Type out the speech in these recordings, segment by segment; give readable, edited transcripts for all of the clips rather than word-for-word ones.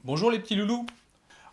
Bonjour les petits loulous.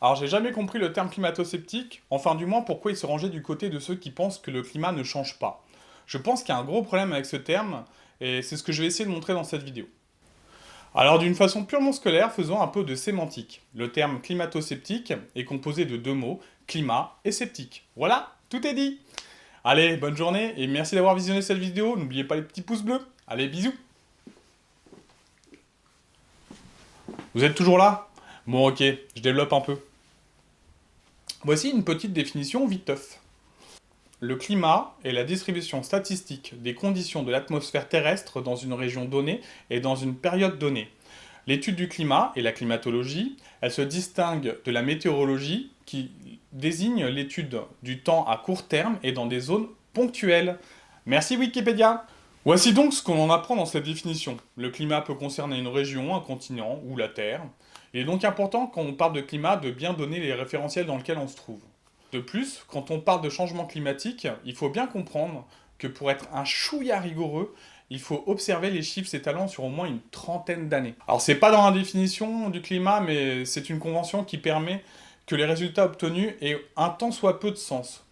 Alors j'ai jamais compris le terme climato-sceptique, enfin du moins pourquoi il se rangeait du côté de ceux qui pensent que le climat ne change pas. Je pense qu'il y a un gros problème avec ce terme, et c'est ce que je vais essayer de montrer dans cette vidéo. Alors d'une façon purement scolaire, faisons un peu de sémantique. Le terme climato-sceptique est composé de deux mots, climat et sceptique. Voilà, tout est dit. Allez, bonne journée, et merci d'avoir visionné cette vidéo, n'oubliez pas les petits pouces bleus. Allez, bisous. Vous êtes toujours là? Bon ok, je développe un peu. Voici une petite définition viteuf. Le climat est la distribution statistique des conditions de l'atmosphère terrestre dans une région donnée et dans une période donnée. L'étude du climat et la climatologie, elle se distingue de la météorologie qui désigne l'étude du temps à court terme et dans des zones ponctuelles. Merci Wikipédia. Voici donc ce qu'on en apprend dans cette définition. Le climat peut concerner une région, un continent ou la Terre. Il est donc important quand on parle de climat de bien donner les référentiels dans lesquels on se trouve. De plus, quand on parle de changement climatique, il faut bien comprendre que pour être un chouïa rigoureux, il faut observer les chiffres s'étalant sur au moins une trentaine d'années. Alors c'est pas dans la définition du climat, mais c'est une convention qui permet que les résultats obtenus aient un tant soit peu de sens.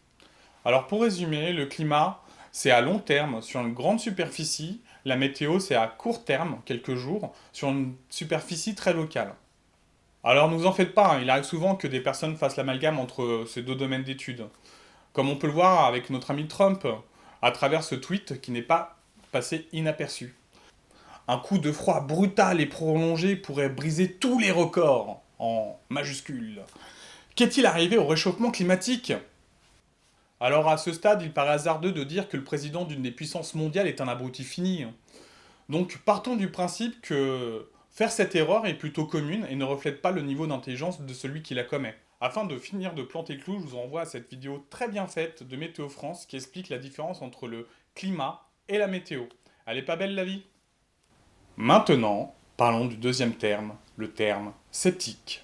Alors pour résumer, le climat, c'est à long terme, sur une grande superficie, la météo, c'est à court terme, quelques jours, sur une superficie très locale. Alors ne vous en faites pas, hein, il arrive souvent que des personnes fassent l'amalgame entre ces deux domaines d'études. Comme on peut le voir avec notre ami Trump, à travers ce tweet qui n'est pas passé inaperçu. Un coup de froid brutal et prolongé pourrait briser tous les records, en majuscule. Qu'est-il arrivé au réchauffement climatique? Alors à ce stade, il paraît hasardeux de dire que le président d'une des puissances mondiales est un abruti fini. Donc partons du principe que faire cette erreur est plutôt commune et ne reflète pas le niveau d'intelligence de celui qui la commet. Afin de finir de planter le clou, je vous envoie à cette vidéo très bien faite de Météo France qui explique la différence entre le climat et la météo. Elle est pas belle la vie? Maintenant, parlons du deuxième terme, le terme sceptique.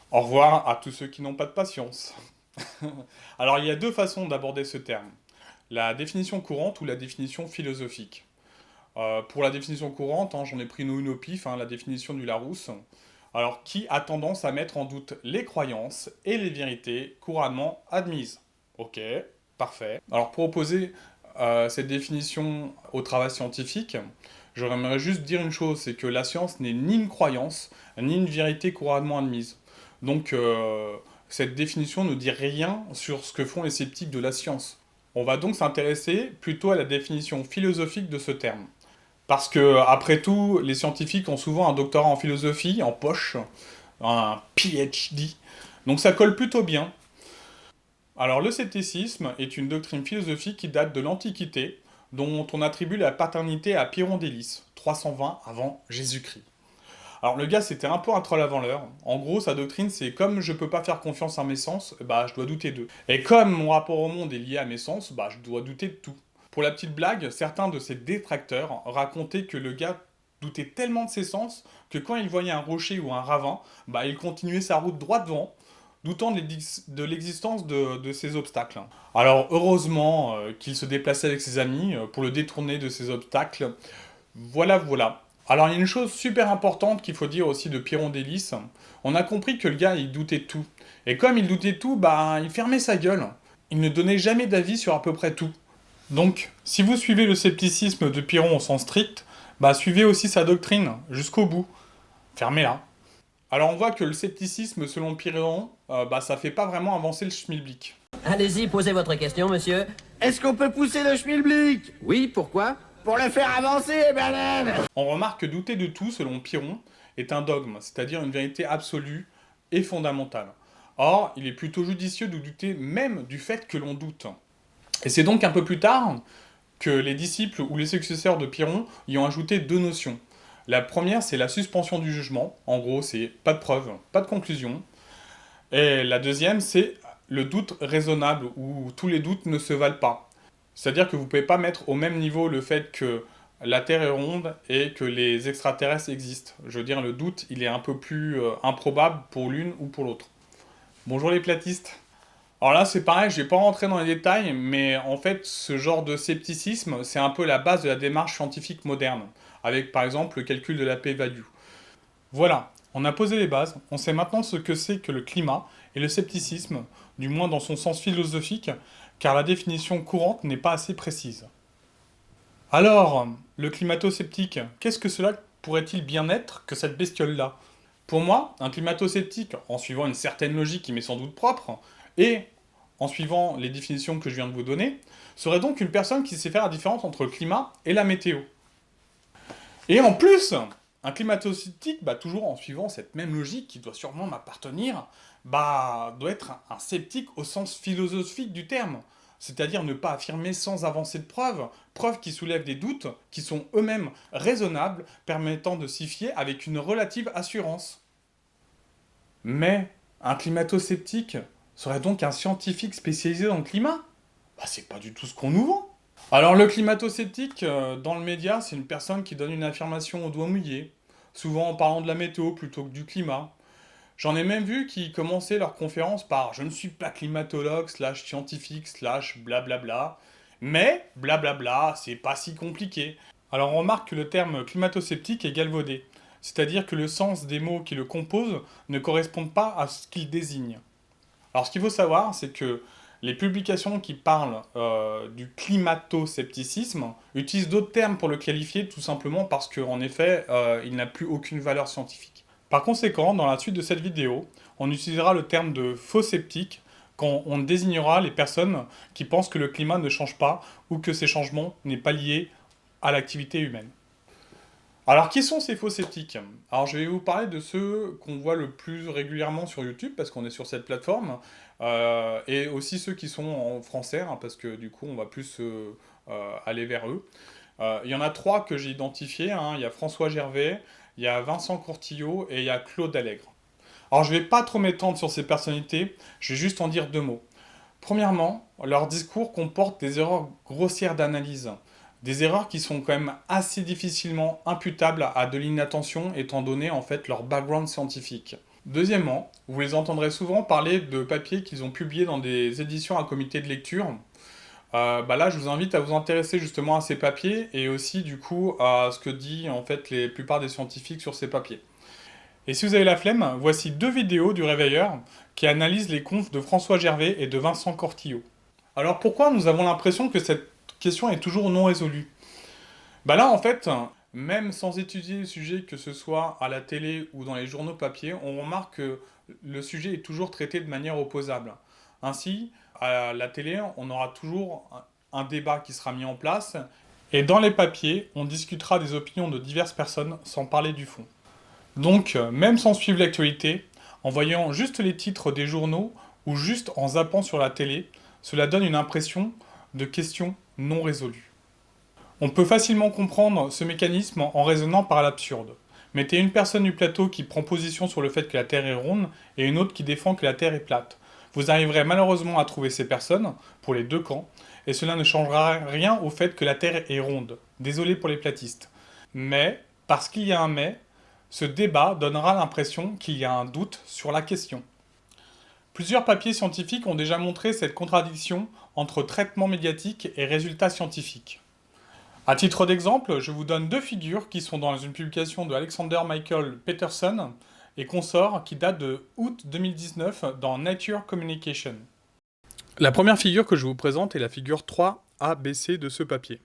Au revoir à tous ceux qui n'ont pas de patience. Alors il y a deux façons d'aborder ce terme. La définition courante ou la définition philosophique. Pour la définition courante, hein, j'en ai pris une au pif, hein, la définition du Larousse. Alors, qui a tendance à mettre en doute les croyances et les vérités couramment admises. Ok, parfait. Alors, pour opposer cette définition au travail scientifique, j'aimerais juste dire une chose, c'est que la science n'est ni une croyance, ni une vérité couramment admise. Donc, cette définition ne dit rien sur ce que font les sceptiques de la science. On va donc s'intéresser plutôt à la définition philosophique de ce terme. Parce que, après tout, les scientifiques ont souvent un doctorat en philosophie, en poche, un PhD, donc ça colle plutôt bien. Alors le scepticisme est une doctrine philosophique qui date de l'Antiquité, dont on attribue la paternité à Pyrrhon d'Hélice, 320 avant Jésus-Christ. Alors le gars c'était un peu un troll avant l'heure. En gros sa doctrine c'est comme je peux pas faire confiance à mes sens, bah je dois douter d'eux. Et comme mon rapport au monde est lié à mes sens, bah je dois douter de tout. Pour la petite blague, certains de ses détracteurs racontaient que le gars doutait tellement de ses sens que quand il voyait un rocher ou un ravin, bah il continuait sa route droit devant, doutant de l'existence de ces obstacles. Alors heureusement qu'il se déplaçait avec ses amis pour le détourner de ces obstacles. Voilà, voilà. Alors il y a une chose super importante qu'il faut dire aussi de Pyrrhon d'Hélice. On a compris que le gars il doutait de tout. Et comme il doutait de tout, bah il fermait sa gueule. Il ne donnait jamais d'avis sur à peu près tout. Donc, si vous suivez le scepticisme de Pyrrhon au sens strict, bah suivez aussi sa doctrine, jusqu'au bout. Fermez-la. Alors on voit que le scepticisme selon Pyrrhon, bah ça fait pas vraiment avancer le schmilblick. Allez-y, posez votre question, monsieur. Est-ce qu'on peut pousser le schmilblick? Oui, pourquoi? Pour le faire avancer, banane! On remarque que douter de tout, selon Pyrrhon, est un dogme, c'est-à-dire une vérité absolue et fondamentale. Or, il est plutôt judicieux de douter même du fait que l'on doute. Et c'est donc un peu plus tard que les disciples ou les successeurs de Pyrrhon y ont ajouté deux notions. La première, c'est la suspension du jugement. En gros, c'est pas de preuve, pas de conclusion. Et la deuxième, c'est le doute raisonnable, où tous les doutes ne se valent pas. C'est-à-dire que vous ne pouvez pas mettre au même niveau le fait que la Terre est ronde et que les extraterrestres existent. Je veux dire, le doute, il est un peu plus improbable pour l'une ou pour l'autre. Bonjour les platistes. Alors là, c'est pareil, je vais pas rentrer dans les détails, mais en fait, ce genre de scepticisme, c'est un peu la base de la démarche scientifique moderne, avec par exemple le calcul de la p-value. Voilà. On a posé les bases, on sait maintenant ce que c'est que le climat et le scepticisme, du moins dans son sens philosophique, car la définition courante n'est pas assez précise. Alors, le climato-sceptique, qu'est-ce que cela pourrait-il bien être que cette bestiole-là? Pour moi, un climato-sceptique, en suivant une certaine logique qui m'est sans doute propre, et en suivant les définitions que je viens de vous donner, serait donc une personne qui sait faire la différence entre le climat et la météo. Et en plus, un climato-sceptique, toujours en suivant cette même logique qui doit sûrement m'appartenir, doit être un sceptique au sens philosophique du terme. C'est-à-dire ne pas affirmer sans avancer de preuves, preuves qui soulèvent des doutes, qui sont eux-mêmes raisonnables, permettant de s'y fier avec une relative assurance. Mais un climato-sceptique serait donc un scientifique spécialisé dans le climat? C'est pas du tout ce qu'on nous vend. Alors le climato-sceptique, dans le média, c'est une personne qui donne une affirmation au doigt mouillé, souvent en parlant de la météo plutôt que du climat. J'en ai même vu qui commençaient leur conférence par « Je ne suis pas climatologue, /scientifique, blablabla ». Mais, blablabla, c'est pas si compliqué. Alors on remarque que le terme climato-sceptique est galvaudé. C'est-à-dire que le sens des mots qui le composent ne correspondent pas à ce qu'ils désignent. Alors ce qu'il faut savoir, c'est que les publications qui parlent du climato-scepticisme utilisent d'autres termes pour le qualifier, tout simplement parce qu'en effet, il n'a plus aucune valeur scientifique. Par conséquent, dans la suite de cette vidéo, on utilisera le terme de faux sceptique quand on désignera les personnes qui pensent que le climat ne change pas ou que ces changements n'est pas liés à l'activité humaine. Alors, qui sont ces faux sceptiques? Alors, je vais vous parler de ceux qu'on voit le plus régulièrement sur YouTube, parce qu'on est sur cette plateforme, et aussi ceux qui sont en français, parce que du coup, on va plus aller vers eux. Il y en a 3 que j'ai identifiés, il y a François Gervais, il y a Vincent Courtillot et il y a Claude Allègre. Alors, je ne vais pas trop m'étendre sur ces personnalités, je vais juste en dire 2 mots. Premièrement, leur discours comporte des erreurs grossières d'analyse. Des erreurs qui sont quand même assez difficilement imputables à de l'inattention étant donné en fait leur background scientifique. Deuxièmement, vous les entendrez souvent parler de papiers qu'ils ont publiés dans des éditions à comité de lecture. Là, je vous invite à vous intéresser justement à ces papiers et aussi du coup à ce que dit en fait la plupart des scientifiques sur ces papiers. Et si vous avez la flemme, voici 2 vidéos du Réveilleur qui analysent les confs de François Gervais et de Vincent Courtillot. Alors pourquoi nous avons l'impression que cette question est toujours non résolue? Là en fait, même sans étudier le sujet, que ce soit à la télé ou dans les journaux papier, on remarque que le sujet est toujours traité de manière opposable. Ainsi, à la télé, on aura toujours un débat qui sera mis en place, et dans les papiers, on discutera des opinions de diverses personnes sans parler du fond. Donc, même sans suivre l'actualité, en voyant juste les titres des journaux ou juste en zappant sur la télé, cela donne une impression de questions non résolues. On peut facilement comprendre ce mécanisme en raisonnant par l'absurde. Mettez une personne du plateau qui prend position sur le fait que la Terre est ronde et une autre qui défend que la Terre est plate. Vous arriverez malheureusement à trouver ces personnes, pour les 2 camps, et cela ne changera rien au fait que la Terre est ronde. Désolé pour les platistes. Mais, parce qu'il y a un mais, ce débat donnera l'impression qu'il y a un doute sur la question. Plusieurs papiers scientifiques ont déjà montré cette contradiction entre traitement médiatique et résultats scientifiques. À titre d'exemple, je vous donne 2 figures qui sont dans une publication de Alexander Michael Peterson et consorts qui date de août 2019 dans Nature Communication. La première figure que je vous présente est la figure 3A-BC de ce papier.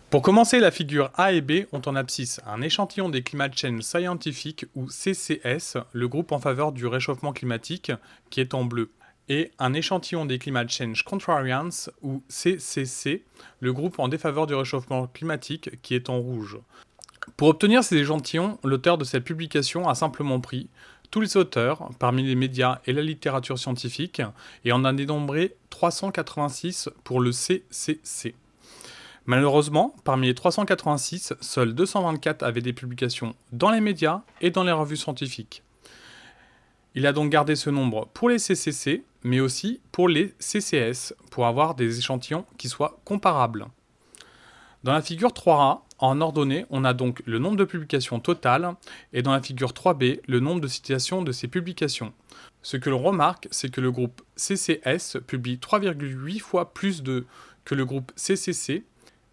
Pour commencer, la figure A et B ont en abscisse un échantillon des Climate Change Scientific ou CCS, le groupe en faveur du réchauffement climatique, qui est en bleu, et un échantillon des Climate Change Contrarians ou CCC, le groupe en défaveur du réchauffement climatique, qui est en rouge. Pour obtenir ces échantillons, l'auteur de cette publication a simplement pris tous les auteurs, parmi les médias et la littérature scientifique, et en a dénombré 386 pour le CCC. Malheureusement, parmi les 386, seuls 224 avaient des publications dans les médias et dans les revues scientifiques. Il a donc gardé ce nombre pour les CCC, mais aussi pour les CCS, pour avoir des échantillons qui soient comparables. Dans la figure 3A, en ordonnée, on a donc le nombre de publications totales, et dans la figure 3B, le nombre de citations de ces publications. Ce que l'on remarque, c'est que le groupe CCS publie 3,8 fois plus que le groupe CCC,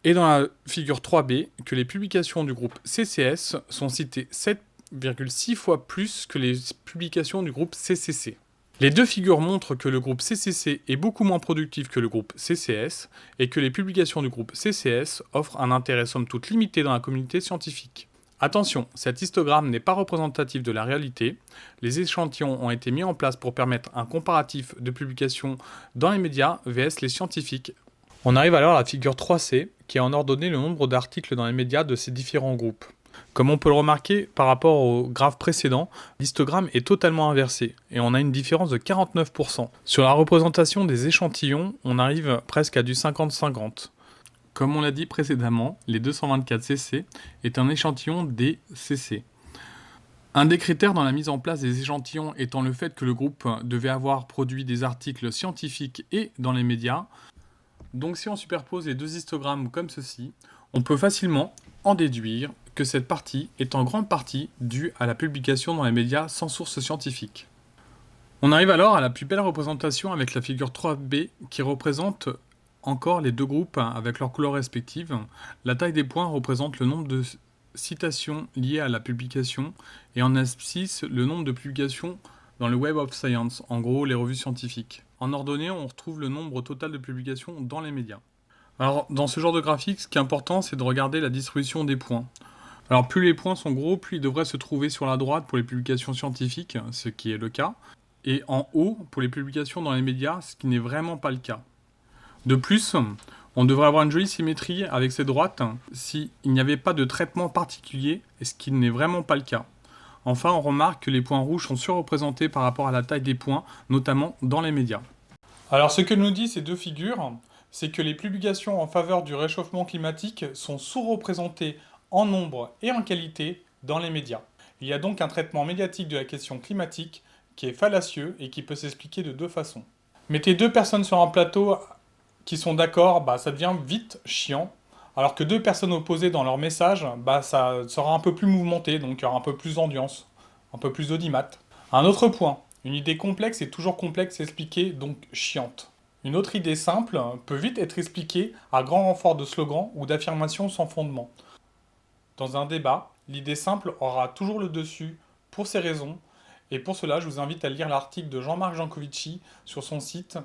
et dans la figure 3B, que les publications du groupe CCS sont citées 7 2,6 fois plus que les publications du groupe CCC. Les deux figures montrent que le groupe CCC est beaucoup moins productif que le groupe CCS et que les publications du groupe CCS offrent un intérêt somme toute limité dans la communauté scientifique. Attention, cet histogramme n'est pas représentatif de la réalité. Les échantillons ont été mis en place pour permettre un comparatif de publications dans les médias vs les scientifiques. On arrive alors à la figure 3C qui en ordonné le nombre d'articles dans les médias de ces différents groupes. Comme on peut le remarquer par rapport au graphe précédent, l'histogramme est totalement inversé et on a une différence de 49%. Sur la représentation des échantillons, on arrive presque à du 50-50. Comme on l'a dit précédemment, les 224 CC est un échantillon des CC. Un des critères dans la mise en place des échantillons étant le fait que le groupe devait avoir produit des articles scientifiques et dans les médias. Donc si on superpose les deux histogrammes comme ceci, on peut facilement en déduire que cette partie est en grande partie due à la publication dans les médias sans source scientifique. On arrive alors à la plus belle représentation avec la figure 3B qui représente encore les deux groupes avec leurs couleurs respectives. La taille des points représente le nombre de citations liées à la publication et en abscisse le nombre de publications dans le Web of Science, en gros les revues scientifiques. En ordonnée, on retrouve le nombre total de publications dans les médias. Alors dans ce genre de graphique, ce qui est important, c'est de regarder la distribution des points. Alors plus les points sont gros, plus ils devraient se trouver sur la droite pour les publications scientifiques, ce qui est le cas, et en haut pour les publications dans les médias, ce qui n'est vraiment pas le cas. De plus, on devrait avoir une jolie symétrie avec ces droites s'il n'y avait pas de traitement particulier, et ce qui n'est vraiment pas le cas. Enfin, on remarque que les points rouges sont surreprésentés par rapport à la taille des points, notamment dans les médias. Alors ce que nous disent ces deux figures, c'est que les publications en faveur du réchauffement climatique sont sous-représentées en nombre et en qualité dans les médias. Il y a donc un traitement médiatique de la question climatique qui est fallacieux et qui peut s'expliquer de deux façons. Mettez deux personnes sur un plateau qui sont d'accord, ça devient vite chiant, alors que deux personnes opposées dans leur message, ça sera un peu plus mouvementé, donc il y aura un peu plus d'ambiance, un peu plus d'audimat. Un autre point, une idée complexe est toujours complexe à expliquer, donc chiante. Une autre idée simple peut vite être expliquée à grand renfort de slogans ou d'affirmations sans fondement. Dans un débat, l'idée simple aura toujours le dessus pour ces raisons, et pour cela, je vous invite à lire l'article de Jean-Marc Jancovici sur son site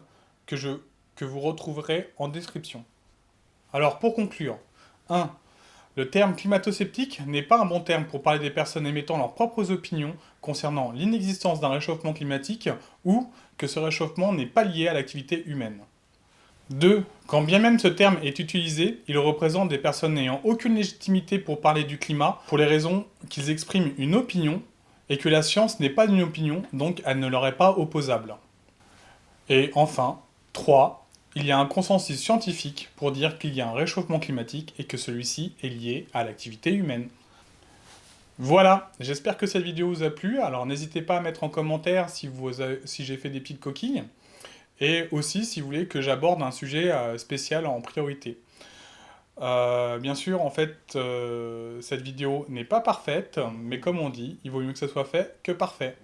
que vous retrouverez en description. Alors pour conclure, 1. Le terme climato-sceptique n'est pas un bon terme pour parler des personnes émettant leurs propres opinions concernant l'inexistence d'un réchauffement climatique ou que ce réchauffement n'est pas lié à l'activité humaine. 2. Quand bien même ce terme est utilisé, il représente des personnes n'ayant aucune légitimité pour parler du climat pour les raisons qu'ils expriment une opinion et que la science n'est pas une opinion, donc elle ne leur est pas opposable. Et enfin, 3. Il y a un consensus scientifique pour dire qu'il y a un réchauffement climatique et que celui-ci est lié à l'activité humaine. Voilà, j'espère que cette vidéo vous a plu, alors n'hésitez pas à mettre en commentaire si j'ai fait des petites coquilles, et aussi si vous voulez que j'aborde un sujet spécial en priorité. Bien sûr, en fait, cette vidéo n'est pas parfaite, mais comme on dit, il vaut mieux que ça soit fait que parfait.